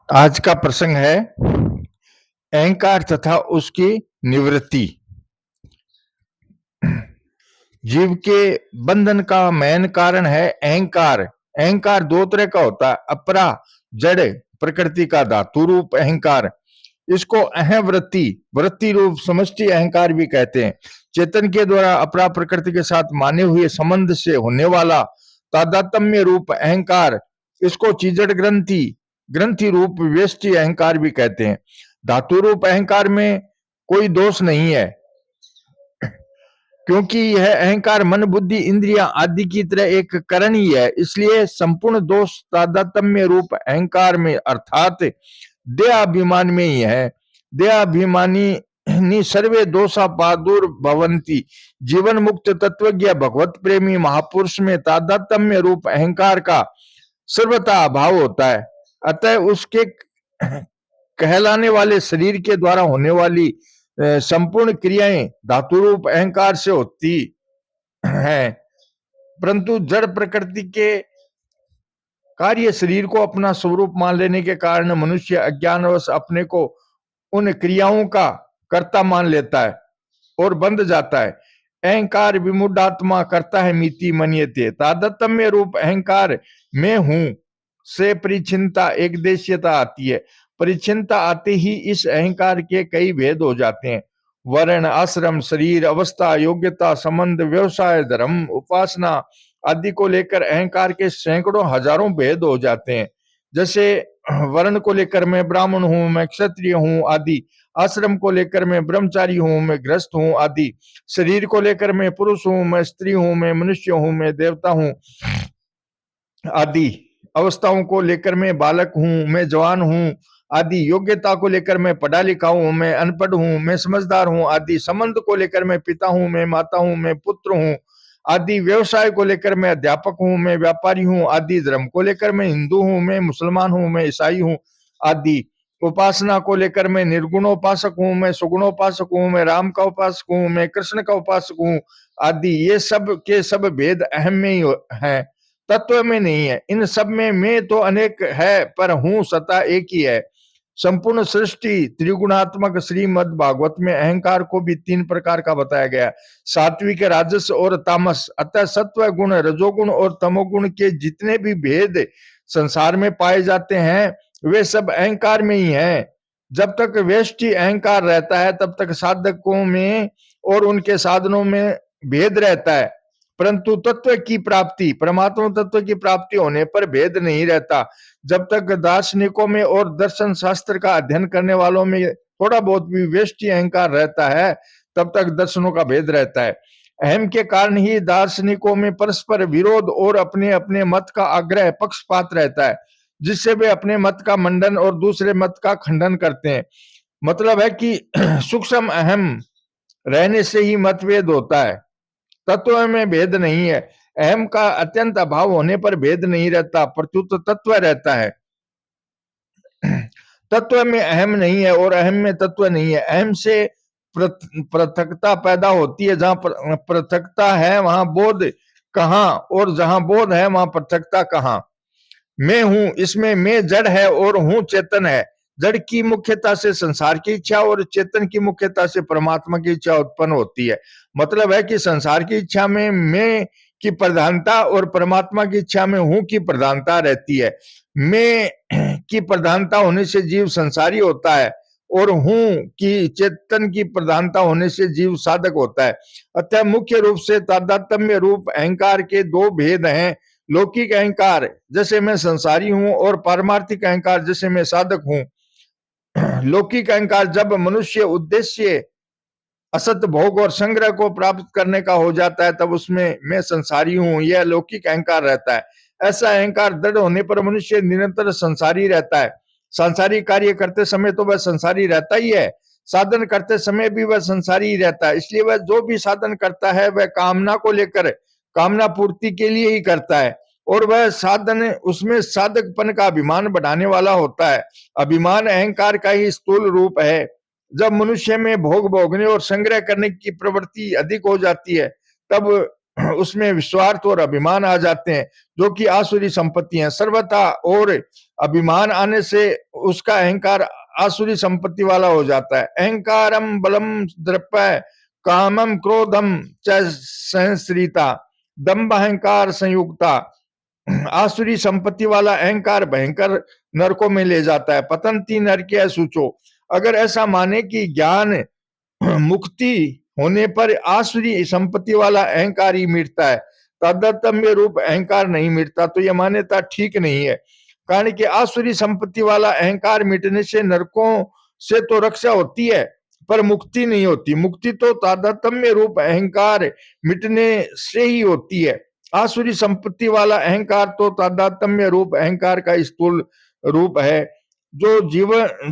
आज का प्रसंग है अहंकार तथा उसकी निवृत्ति। जीव के बंधन का मेन कारण है अहंकार। अहंकार दो तरह का होता है, अपरा जड़ प्रकृति का धातु रूप अहंकार, इसको अहंवृत्ति वृत्ति रूप समष्टि अहंकार भी कहते हैं। चेतन के द्वारा अपरा प्रकृति के साथ माने हुए संबंध से होने वाला तादात्म्य रूप अहंकार, इसको चीजड़ ग्रंथि ग्रंथि रूप व्यष्टि अहंकार भी कहते हैं। धातु रूप अहंकार में कोई दोष नहीं है, क्योंकि यह अहंकार मन बुद्धि इंद्रियां आदि की तरह एक करण ही है। इसलिए संपूर्ण दोष तादात्म्य रूप अहंकार में अर्थात देहाभिमान में ही है। देहाभिमानी सर्वे दोषा प्रादुर्भवन्ति। जीवन मुक्त तत्वज्ञ भगवत प्रेमी महापुरुष में तादात्म्य रूप अहंकार का सर्वथा अभाव होता है। अतः उसके कहलाने वाले शरीर के द्वारा होने वाली संपूर्ण क्रियाएं धातु रूप अहंकार से होती हैं, परंतु जड़ प्रकृति के कार्य शरीर को अपना स्वरूप मान लेने के कारण मनुष्य अज्ञानवश अपने को उन क्रियाओं का कर्ता मान लेता है और बंध जाता है। अहंकार विमूढ़ात्मा करता है मिति मन्यते। तादात्म्य रूप अहंकार मैं हूं से परिचिनता एक देशीयता आती है। परिचिनता आते ही इस अहंकार के कई भेद हो जाते हैं। वर्ण, आश्रम, शरीर, अवस्था, योग्यता, संबंध, व्यवसाय, धर्म, उपासना आदि को लेकर अहंकार के सैकड़ों हजारों भेद हो जाते हैं। जैसे वर्ण को लेकर मैं ब्राह्मण हूं, मैं क्षत्रिय हूं आदि। आश्रम को लेकर मैं ब्रह्मचारी हूं, मैं गृहस्थ हूं आदि। शरीर को लेकर मैं पुरुष हूं, मैं स्त्री हूं, मैं मनुष्य हूं, मैं देवता हूं आदि। अवस्थाओं को लेकर मैं बालक हूं, मैं जवान हूं आदि। योग्यता को लेकर मैं पढ़ा लिखा हूं, मैं अनपढ़ हूं, मैं समझदार हूं आदि। संबंध को लेकर मैं पिता हूं, मैं माता हूं, मैं पुत्र हूं आदि। व्यवसाय को लेकर मैं अध्यापक हूं, मैं व्यापारी हूं आदि। धर्म को लेकर मैं हिंदू हूं, मैं मुसलमान हूं, मैं ईसाई हूं आदि। उपासना को लेकर मैं निर्गुणोपासक हूं, मैं सुगुणोपासक हूं, मैं राम का उपासक हूं, मैं कृष्ण का उपासक हूं आदि। ये सब के सब भेद अहम में ही है, तत्व में नहीं है। इन सब में मैं तो अनेक है, पर हूं सता एक ही है। संपूर्ण सृष्टि त्रिगुणात्मक श्रीमद् भागवत में अहंकार को भी तीन प्रकार का बताया गया, सात्विक, राजस और तामस। अतः सत्व गुण, रजोगुण और तमोगुण के जितने भी भेद संसार में पाए जाते हैं वे सब अहंकार में ही हैं। जब तक व्यष्टि अहंकार रहता है तब तक साधकों में और उनके साधनों में भेद रहता है, परंतु तत्व की प्राप्ति, परमात्मा तत्व की प्राप्ति होने पर भेद नहीं रहता। जब तक दार्शनिकों में और दर्शन शास्त्र का अध्ययन करने वालों में थोड़ा बहुत भी व्यष्टि अहंकार रहता है तब तक दर्शनों का भेद रहता है। अहम के कारण ही दार्शनिकों में परस्पर विरोध और अपने अपने मत का आग्रह, पक्षपात रहता है, जिससे वे अपने मत का मंडन और दूसरे मत का खंडन करते हैं। मतलब है कि सूक्ष्म अहम रहने से ही मतभेद होता है, तत्व में भेद नहीं है। अहम का अत्यंत अभाव होने पर भेद नहीं रहता, प्रत्युत तत्व रहता है। तत्व में अहम नहीं है और अहम में तत्व नहीं है। अहम से पृथकता पैदा होती है। जहां पृथकता है वहां बोध कहां, और जहां बोध है वहां पृथकता कहां। मैं हूं, इसमें मैं जड़ है और हूं चेतन है। जड़ की मुख्यता से संसार की इच्छा और चेतन की मुख्यता से परमात्मा की इच्छा उत्पन्न होती है। मतलब है कि संसार की इच्छा में मैं की प्रधानता और परमात्मा की इच्छा में हूं की प्रधानता रहती है। मैं की प्रधानता होने से जीव संसारी होता है और हूं की चेतन की प्रधानता होने से जीव साधक होता है। अतः मुख्य रूप से तादात्म्य रूप अहंकार के दो भेद हैं। लौकिक अहंकार जैसे मैं संसारी हूं और पारमार्थिक अहंकार जैसे मैं साधक हूं। लौकिक अहंकार जब मनुष्य उद्देश्य असत भोग और संग्रह को प्राप्त करने का हो जाता है तब उसमें मैं संसारी हूं यह लौकिक अहंकार रहता है। ऐसा अहंकार दृढ़ होने पर मनुष्य निरंतर संसारी रहता है। सांसारिक कार्य करते समय तो वह संसारी रहता ही है, साधन करते समय भी वह संसारी ही रहता है। इसलिए वह जो भी साधन करता है वह कामना को लेकर, कामना पूर्ति के लिए ही करता है, और वह साधन उसमें साधकपन का अभिमान बढ़ाने वाला होता है। अभिमान अहंकार का ही स्थूल रूप है। जब मनुष्य में भोग भोगने और संग्रह करने की प्रवृत्ति अधिक हो जाती है तब उसमें विस्वार्थ और अभिमान आ जाते हैं, जो कि आसुरी संपत्ति है। सर्वथा और अभिमान आने से उसका अहंकार आसुरी संपत्ति वाला हो जाता है। अहंकारम बलम द्रव्य कामम क्रोधम च सहस्रीता दम्भ अहंकार संयुक्ता। आसुरी संपत्ति वाला अहंकार भयंकर नरकों में ले जाता है। पतंती नरके सूचो। अगर ऐसा माने कि ज्ञान मुक्ति होने पर आसुरी संपत्ति वाला अहंकार ही मिटता है, तादात्म्य रूप अहंकार नहीं मिटता, तो यह मान्यता ठीक नहीं है। कारण कि आसुरी संपत्ति वाला अहंकार मिटने से नरकों से तो रक्षा होती है, पर मुक्ति नहीं होती। मुक्ति तो तादात्म्य रूप अहंकार मिटने से ही होती है। आसुरी संपत्ति वाला अहंकार तो तादात्म्य रूप अहंकार का स्थूल रूप है, जो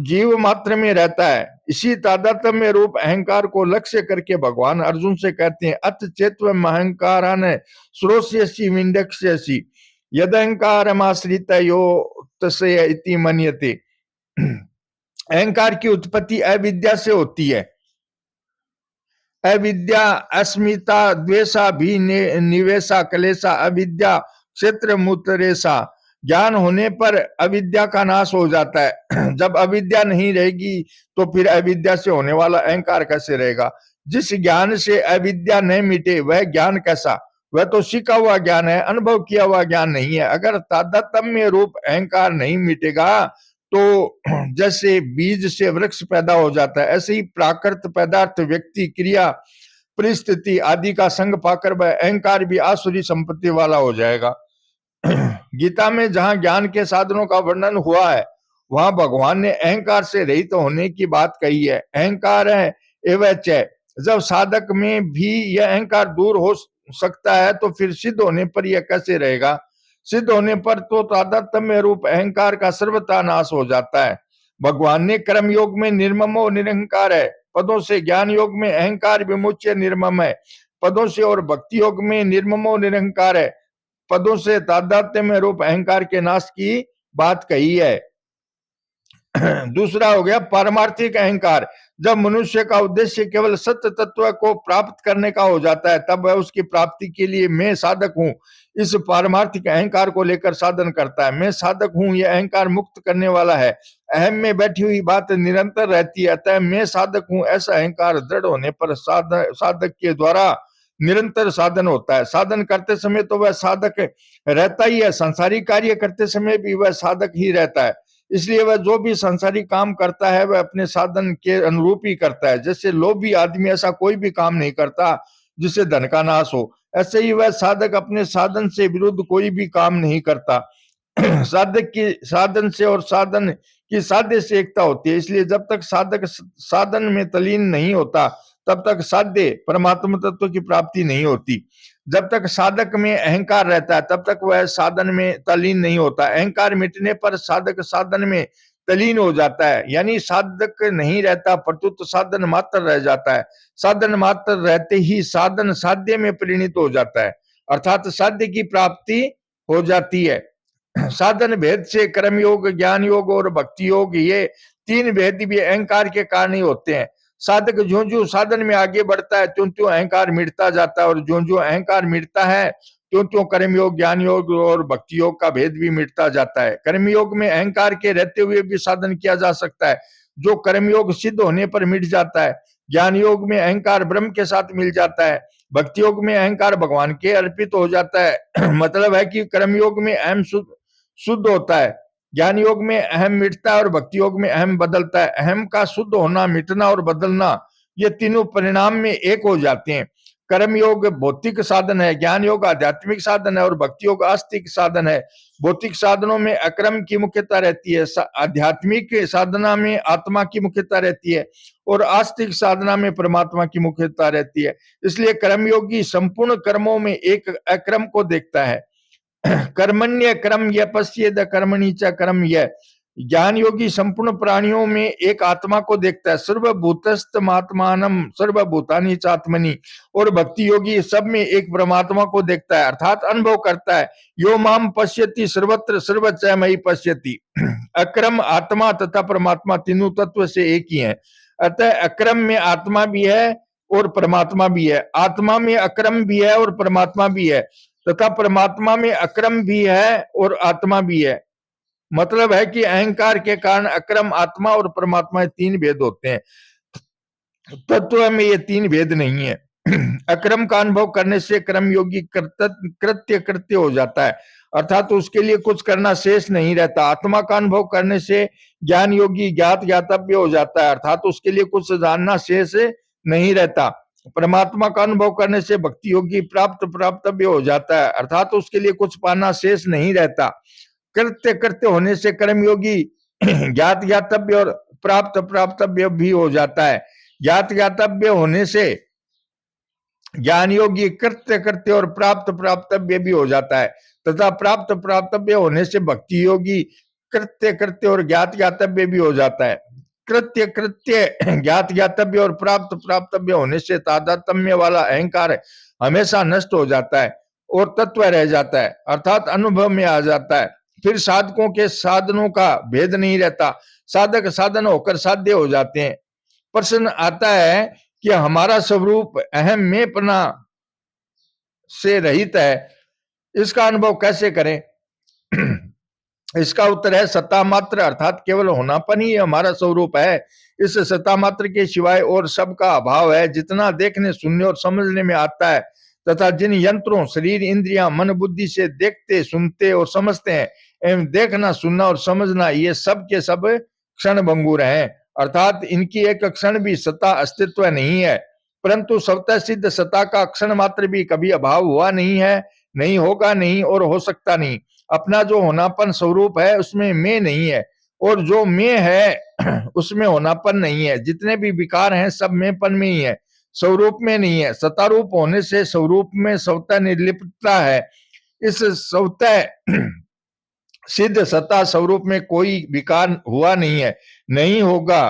जीव मात्र में रहता है। इसी तादात्म्य रूप अहंकार को लक्ष्य करके भगवान अर्जुन से कहते हैं, अथ चेत्वम अहंकारान श्रोष्यसि विंदक्ष्यसि यदहंकारमाश्रित यो तस्य इति मन्यते। अहंकार की उत्पत्ति अविद्या से होती है। अविद्या अस्मिता द्वेषा भी निवेशा कलेशा अविद्या क्षेत्र मूत्रेशा। ज्ञान होने पर अविद्या का नाश हो जाता है। जब अविद्या नहीं रहेगी तो फिर अविद्या से होने वाला अहंकार कैसे रहेगा? जिस ज्ञान से अविद्या नहीं मिटे वह ज्ञान कैसा? वह तो सीखा हुआ ज्ञान है, अनुभव किया हुआ ज्ञान नहीं है। अगर तादात्म्य रूप अहंकार नहीं मिटेगा तो जैसे बीज से वृक्ष पैदा हो जाता है, ऐसे ही प्राकृत पदार्थ व्यक्ति क्रिया परिस्थिति आदि का संग पाकर वह अहंकार भी आसुरी संपत्ति वाला हो जाएगा। गीता में जहां ज्ञान के साधनों का वर्णन हुआ है, वहां भगवान ने अहंकार से रहित होने की बात कही है। अहंकार है एवं च। जब साधक में भी यह अहंकार दूर हो सकता है तो फिर सिद्ध होने पर यह कैसे रहेगा? सिद्ध होने पर तो तादात्म्य रूप अहंकार का सर्वथा नाश हो जाता है। भगवान ने कर्म योग में निर्ममो निरहंकार है, पदों से ज्ञान योग में अहंकार विमुच्य निर्मम है, पदों से और भक्ति योग में निर्ममो निरहंकार है, पदों से तादात्म्य रूप अहंकार के नाश की बात कही है। दूसरा हो गया पारमार्थिक अहंकार। जब मनुष्य का उद्देश्य केवल सत्य तत्व को प्राप्त करने का हो जाता है, तब वह उसकी प्राप्ति के लिए मैं साधक हूं इस पारमार्थिक अहंकार को लेकर साधन करता है। मैं साधक हूं, यह अहंकार मुक्त करने वाला है। अहम में बैठी हुई बात निरंतर रहती है, अतः मैं साधक हूं ऐसा अहंकार दृढ़ होने पर साधक के द्वारा निरंतर साधन होता है। साधन करते समय तो वह साधक रहता ही है, सांसारिक कार्य करते समय भी वह साधक ही रहता है। इसलिए वह जो भी सांसारिक काम करता है वह अपने साधन के अनुरूप ही करता है। जैसे लोभी आदमी ऐसा कोई भी काम नहीं करता जिससे धन का नाश हो, ऐसे ही वह साधक अपने साधन से विरुद्ध कोई भी काम नहीं करता। साधक की साधन से और साधन की साध्य से एकता होती है। इसलिए जब तक साधक साधन में तलीन नहीं होता तब तक साध्य परमात्मा तत्व की प्राप्ति नहीं होती। जब तक साधक में अहंकार रहता है तब तक वह साधन में तलीन नहीं होता। अहंकार मिटने पर साधक साधन में तलीन हो जाता है, यानी साधक नहीं रहता परंतु साधन मात्र रह जाता है। साधन मात्र रहते ही साधन साध्य में परिणित हो जाता है, अर्थात साध्य की प्राप्ति हो जाती है। साधन भेद से कर्म योग, ज्ञान योग और भक्ति योग, ये तीन भेद भी अहंकार के कारण ही होते हैं। साधक जो जो साधन में आगे बढ़ता है त्यों त्यों अहंकार मिटता जाता है, और जो जो अहंकार मिटता है त्यों त्यों कर्म योग, ज्ञान योग और भक्ति योग का भेद भी मिटता जाता है। कर्म योग में अहंकार के रहते हुए भी साधन किया जा सकता है, जो कर्म योग सिद्ध होने पर मिट जाता है। ज्ञान योग में अहंकार ब्रह्म के साथ मिल जाता है। भक्ति योग में अहंकार भगवान के अर्पित हो जाता है। मतलब है कि कर्म योग में अहम शुद्ध होता है, ज्ञान योग में अहम मिटता है और भक्ति योग में अहम बदलता है। अहम का शुद्ध होना, मिटना और बदलना, ये तीनों परिणाम में एक हो जाते हैं। कर्म योग भौतिक साधन है, ज्ञान योग आध्यात्मिक साधन है और भक्ति योग आस्तिक साधन है। भौतिक साधनों में अक्रम की मुख्यता रहती है, आध्यात्मिक साधना में आत्मा की मुख्यता रहती है और आस्तिक साधना में परमात्मा की मुख्यता रहती है। इसलिए कर्मयोगी संपूर्ण कर्मों में एक अक्रम को देखता है। कर्मण्य कर्म यह पश्येद कर्मणि च कर्म यह। ज्ञान योगी संपूर्ण प्राणियों में एक आत्मा को देखता है, सर्वभूतस्थमात्मानम सर्वभूतानि चात्मनि। और भक्ति योगी सब में एक परमात्मा को देखता है, अर्थात अनुभव करता है। यो माम पश्यति सर्वत्र सर्वच मयि पश्यति। अक्रम आत्मा तथा परमात्मा तीनों तत्व से एक ही है, अतः अक्रम में आत्मा भी है, और परमात्मा भी है, आत्मा में अक्रम भी है और परमात्मा भी है, तथा परमात्मा में अक्रम भी है और आत्मा भी है। मतलब है कि अहंकार के कारण अक्रम आत्मा और परमात्मा तीन भेद होते हैं। तत्व में ये तीन भेद नहीं है। अक्रम का अनुभव करने से कर्म योगी कृत्य कृत्य हो जाता है, अर्थात तो उसके लिए कुछ करना शेष नहीं रहता। आत्मा का अनुभव करने से ज्ञान योगी ज्ञात ज्ञातव्य हो जाता है, अर्थात तो उसके लिए कुछ जानना शेष नहीं रहता। परमात्मा का अनुभव करने से भक्ति योगी प्राप्त प्राप्तव्य हो जाता है, अर्थात तो उसके लिए कुछ पाना शेष नहीं रहता। कृत्य कृत्य होने से कर्मयोगी ज्ञात ज्ञातव्य और प्राप्त प्राप्तव्य भी हो जाता है। ज्ञात ज्ञातव्य होने से ज्ञान योगी कृत्य कृत्य और प्राप्त प्राप्तव्य भी हो जाता है, तथा प्राप्त प्राप्तव्य होने से भक्ति योगी कृत्य कृत्य और ज्ञात ज्ञातव्य भी हो जाता है। कृत्य कृत्य ज्ञात ज्ञातव्य और प्राप्त प्राप्तव्य होने से तादात्म्य वाला अहंकार हमेशा नष्ट हो जाता है और तत्व रह जाता है, अर्थात अनुभव में आ जाता है। फिर साधकों के साधनों का भेद नहीं रहता, साधक साधन होकर साध्य हो जाते हैं। प्रश्न आता है कि हमारा स्वरूप अहम मेंपना से रहित है, इसका अनुभव कैसे करें? इसका उत्तर है सत्ता मात्र, अर्थात केवल होनापन ही हमारा स्वरूप है। इस सत्ता मात्र के सिवाय और सबका अभाव है। जितना देखने सुनने और समझने में आता है तथा जिन यंत्रों शरीर इंद्रियां मन बुद्धि से देखते सुनते और समझते हैं, एवं देखना सुनना और समझना ये सब के सब क्षण भंगुर हैं, अर्थात इनकी एक क्षण भी सत्ता अस्तित्व नहीं है। परंतु स्वतः सिद्ध सत्ता का क्षण मात्र भी कभी अभाव हुआ नहीं है, नहीं होगा नहीं और हो सकता नहीं। अपना जो होनापन स्वरूप है उसमें मैं नहीं है, और जो मैं है उसमें होनापन नहीं है। जितने भी विकार हैं सब मैंपन में ही है, स्वरूप में नहीं है। सत्तारूप होने से स्वरूप में स्वतः निर्लिप्तता है। इस स्वतः सिद्ध सत्ता स्वरूप में कोई विकार हुआ नहीं है, नहीं होगा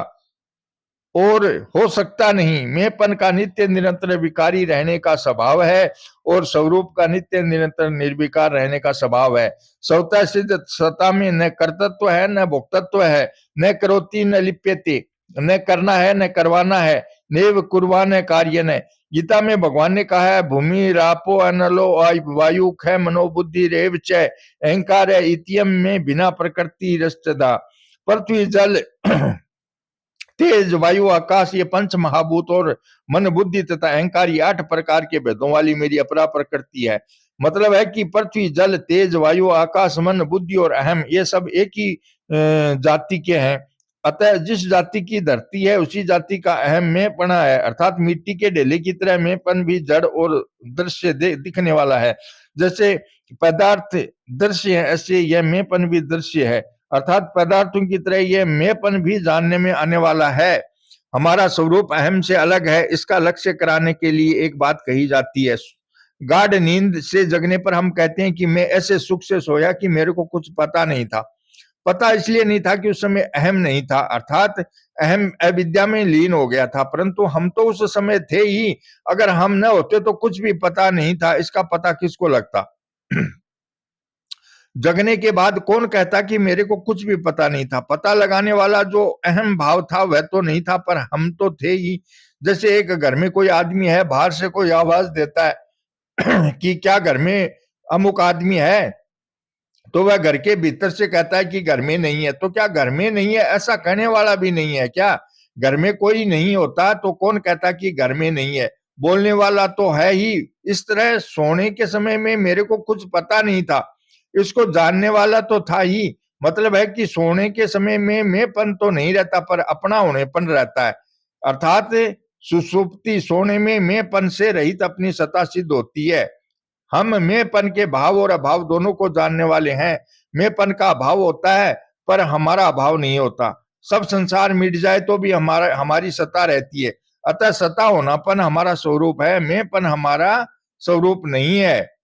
और हो सकता नहीं। मैंपन का नित्य निरंतर विकारी रहने का स्वभाव है और स्वरूप का नित्य निरंतर निर्विकार रहने का स्वभाव है। स्वतः सिद्ध सत्ता में न कर्तृत्व है न भोक्तत्व है, न करोति न लिप्यते, न करना है न करवाना है, नेव कुर्वान कार्य न। गीता में भगवान ने कहा है भूमि रापो अनलो वायु ख मनोबुद्धि रेव च अहंकार इतियम में बिना प्रकृति रस्तदा। पृथ्वी जल तेज वायु आकाश ये पंच महाभूत और मन बुद्धि तथा अहंकार ये 8 प्रकार के भेदों वाली मेरी अपरा प्रकृति है। मतलब है कि पृथ्वी जल तेज वायु आकाश मन बुद्धि और अहम ये सब एक ही जाति के हैं। अतः जिस जाति की धरती है उसी जाति का अहम में पना है, अर्थात मिट्टी के ढेले की तरह मेंपन भी जड़ और दृश्य दिखने वाला है। जैसे पदार्थ दृश्य है ऐसे यह मेंपन भी दृश्य है, अर्थात पदार्थों की तरह यह मैंपन भी जानने में आने वाला है। हमारा स्वरूप अहम से अलग है, इसका लक्ष्य कराने के लिए एक बात कही जाती है। गाढ़ नींद से जगने पर हम कहते हैं कि मैं ऐसे सुख से सोया कि मेरे को कुछ पता नहीं था। पता इसलिए नहीं था कि उस समय अहम नहीं था, अर्थात अहम अविद्या में लीन हो गया था, परंतु हम तो उस समय थे ही। अगर हम न होते तो कुछ भी पता नहीं था, इसका पता किसको लगता? जगने के बाद कौन कहता कि मेरे को कुछ भी पता नहीं था? पता लगाने वाला जो अहम भाव था वह तो नहीं था, पर हम तो थे ही। जैसे एक घर में कोई आदमी है, बाहर से कोई आवाज देता है कि क्या घर में अमुक आदमी है, तो वह घर के भीतर से कहता है कि घर में नहीं है। तो क्या घर में नहीं है ऐसा कहने वाला भी नहीं है क्या? घर में कोई नहीं होता तो कौन कहता कि घर में नहीं है? बोलने वाला तो है ही। इस तरह सोने के समय में मेरे को कुछ पता नहीं था, इसको जानने वाला तो था ही। मतलब है कि सोने के समय में मैंपन तो नहीं रहता, पर अपना होनेपन रहता है, अर्थात सुषुप्ति सोने में मैंपन से रहित अपनी सत्ता सिद्ध होती है। हम मैंपन के भाव और अभाव दोनों को जानने वाले हैं। मैंपन का अभाव होता है पर हमारा अभाव नहीं होता। सब संसार मिट जाए तो भी हमारी सत्ता रहती है। अतः सत्ता होनापन हमारा स्वरूप है, मैंपन हमारा स्वरूप नहीं है।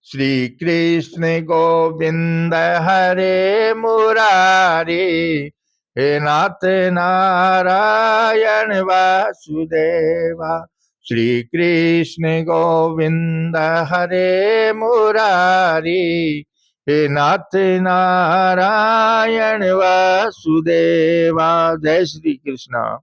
श्री कृष्ण गोविंद हरे मुरारी, हे नाथ नारायण वासुदेवा। श्री कृष्ण गोविंद हरे मुरारी, हे नाथ नारायण वासुदेवा। जय श्री कृष्ण।